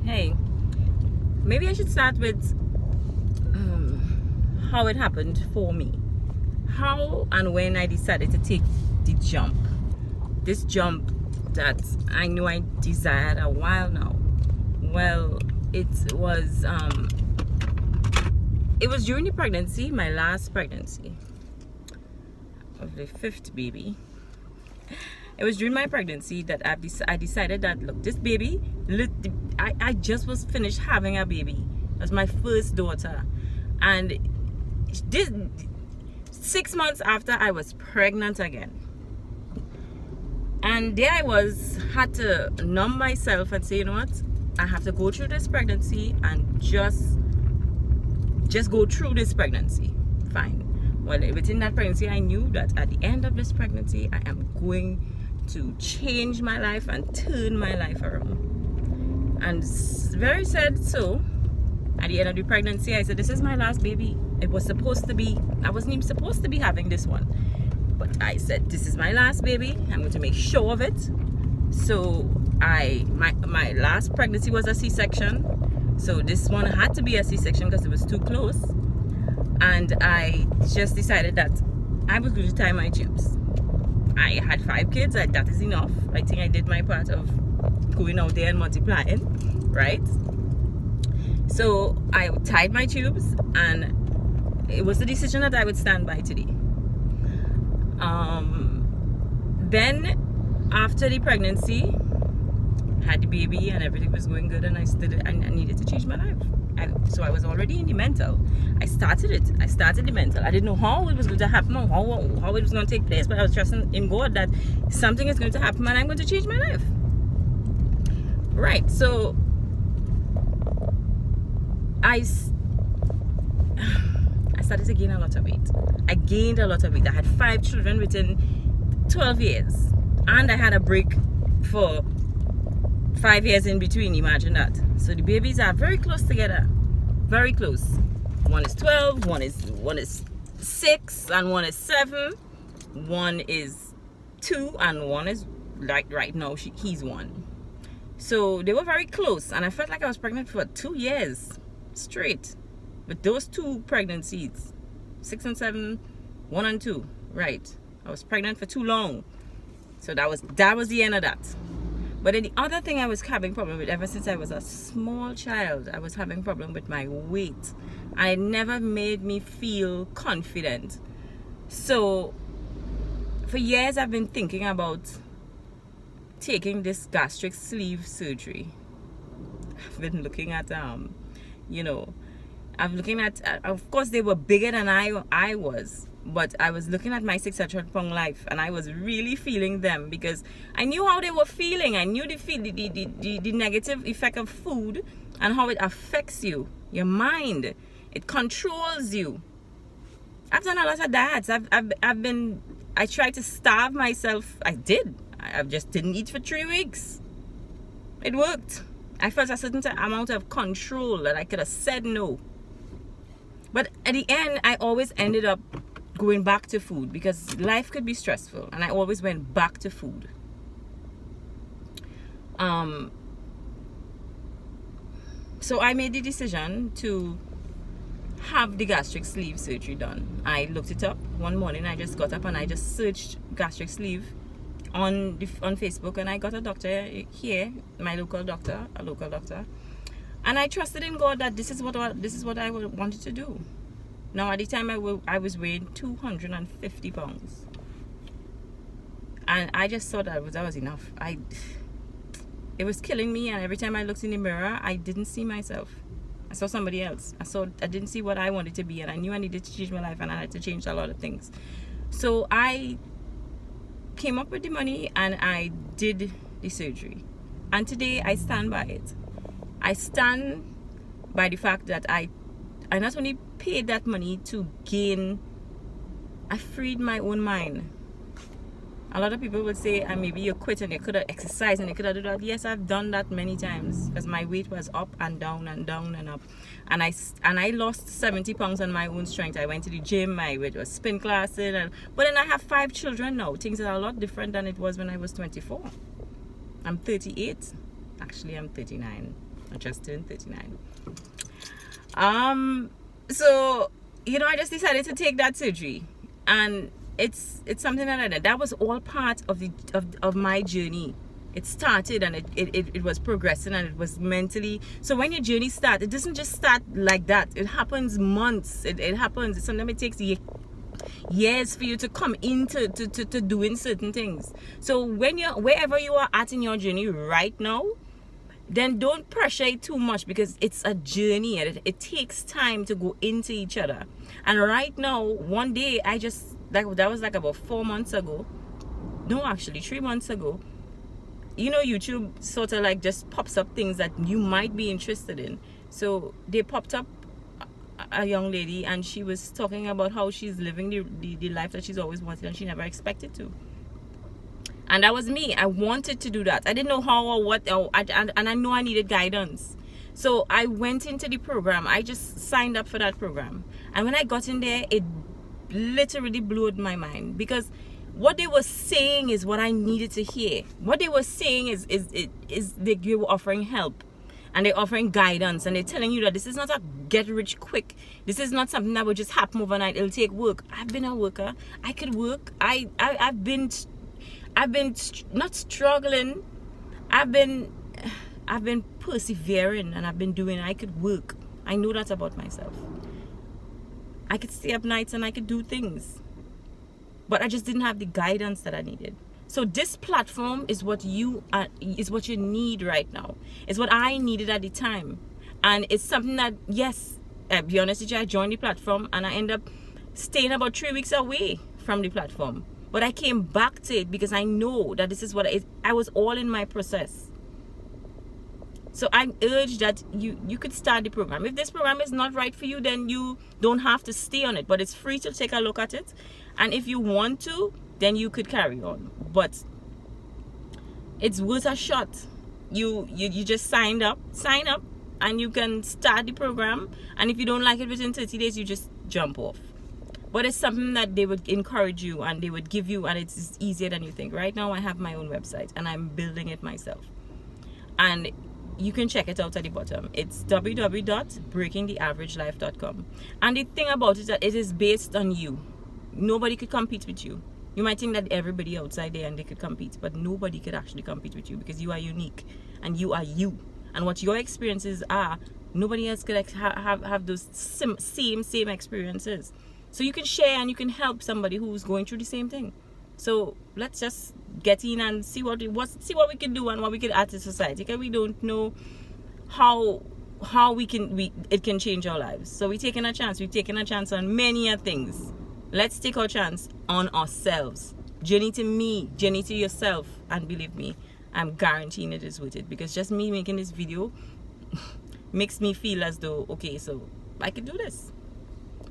Hey, maybe I should start with how it happened for me. How and when I decided to take the jump. This jump that I knew I desired a while now. Well, it was during the pregnancy, my last pregnancy of the fifth baby. It was during my pregnancy that I decided that, look, this baby, I just was finished having a baby. It was my first daughter. And this 6 months after, I was pregnant again. And there I was, had to numb myself and say, you know what? I have to go through this pregnancy and just go through this pregnancy. Fine. Well, within that pregnancy, I knew that at the end of this pregnancy, I am going to change my life and turn my life around. And very sad, so at the end of the pregnancy, I said, this is my last baby. It was supposed to be, I wasn't even supposed to be having this one. But I said, this is my last baby. I'm going to make sure of it. So my last pregnancy was a C-section. So this one had to be a C-section because it was too close. And I just decided that I was going to tie my tubes. I had 5 kids. That is enough. I think I did my part of going out there and multiplying, right? So I tied my tubes, and it was the decision that I would stand by today. Then after the pregnancy, had the baby and everything was going good, and I needed to change my life. So I was already in the mental. I started the mental. I didn't know how it was going to happen, or how it was going to take place, but I was trusting in God that something is going to happen and I'm going to change my life. Right, so I started to gain a lot of weight. I gained a lot of weight. I had 5 children within 12 years. And I had a break for 5 years in between, imagine that. So the babies are very close together. Very close. One is 12, one is 6, and one is 7. One is 2, and one is, like right now, he's 1. So they were very close, and I felt like I was pregnant for 2 years straight. With those 2 pregnancies, 6 and 7, 1 and 2, right? I was pregnant for too long. So that was the end of that. But then the other thing I was having problem with ever since I was a small child, I was having problem with my weight. And it never made me feel confident. So for years I've been thinking about taking this gastric sleeve surgery. I've been looking at I'm looking at, of course they were bigger than I was, but I was looking at my 600 pound life, and I was really feeling them because I knew how they were feeling. I knew the negative effect of food and how it affects you, your mind. It controls you. I've done a lot of diets. I tried to starve myself. I just didn't eat for 3 weeks. It worked. I felt a certain amount of control that I could have said no. But at the end, I always ended up going back to food because life could be stressful, and I always went back to food. So I made the decision to have the gastric sleeve surgery done. I looked it up one morning. I just got up and I just searched gastric sleeve on Facebook, and I got a doctor here, a local doctor, and I trusted in God that this is what I wanted to do. Now at the time I was weighing 250 pounds, and I just thought that was enough. It was killing me, and every time I looked in the mirror, I didn't see myself. I saw somebody else. I didn't see what I wanted to be, and I knew I needed to change my life, and I had to change a lot of things. So I came up with the money and I did the surgery, and today I stand by it. I stand by the fact that I not only paid that money to gain, I freed my own mind. A lot of people would say, maybe you quit and you could have exercised and you could have done that. Yes, I've done that many times because my weight was up and down and down and up, and I lost 70 pounds on my own strength. I went to the gym, I was spin classing, but then I have 5 children now. Things are a lot different than it was when I was 24. I'm 38. Actually, I'm 39. I just turned 39. So, you know, I just decided to take that surgery, and it's something that I did. That was all part of my journey. It started, and it was progressing, and it was mentally. So when your journey starts, it doesn't just start like that. It happens months. It happens. Sometimes it takes years for you to come into to doing certain things. So when you're wherever you are at in your journey right now, then don't pressure it too much, because it's a journey, and it takes time to go into each other. And right now, one day, I just, that was like about 4 months ago. No, actually 3 months ago. You know, YouTube sort of like just pops up things that you might be interested in. So they popped up a young lady, and she was talking about how she's living the life that she's always wanted, and she never expected to. And that was me. I wanted to do that. I didn't know how or what, and I know I needed guidance. So I went into the program. I just signed up for that program. And when I got in there, it literally blew my mind, because what they were saying is what I needed to hear. What they were saying is they were offering help, and they're offering guidance, and they're telling you that this is not a get rich quick. This is not something that will just happen overnight. It'll take work. I've been a worker. I could work. I've been not struggling. I've been persevering, and I've been doing. I could work. I know that about myself. I could stay up nights, and I could do things, but I just didn't have the guidance that I needed. So this platform is what you need right now. It's what I needed at the time, and it's something that, yes, I'll be honest with you, I joined the platform, and I ended up staying about 3 weeks away from the platform. But I came back to it because I know that this is what I was all in my process. So I urge that you could start the program. If this program is not right for you, then you don't have to stay on it. But it's free to take a look at it. And if you want to, then you could carry on. But it's worth a shot. You just sign up, and you can start the program. And if you don't like it within 30 days, you just jump off. But it's something that they would encourage you, and they would give you, and it's easier than you think. Right now, I have my own website, and I'm building it myself. And you can check it out at the bottom. It's www.breakingtheaveragelife.com. And the thing about it is that it is based on you. Nobody could compete with you. You might think that everybody outside there and they could compete, but nobody could actually compete with you, because you are unique, and you are you. And what your experiences are, nobody else could have those same experiences. So you can share, and you can help somebody who's going through the same thing. So let's just get in and see what we can do, and what we can add to society, because we don't know how it can change our lives. So we're taking a chance. We've taken a chance on many things. Let's take our chance on ourselves. Journey to me, journey to yourself, and believe me, I'm guaranteeing it is worth it, because just me making this video makes me feel as though, okay, so I can do this.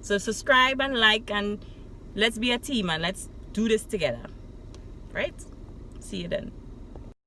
So subscribe and like, and let's be a team, and let's do this together. Right? See you then.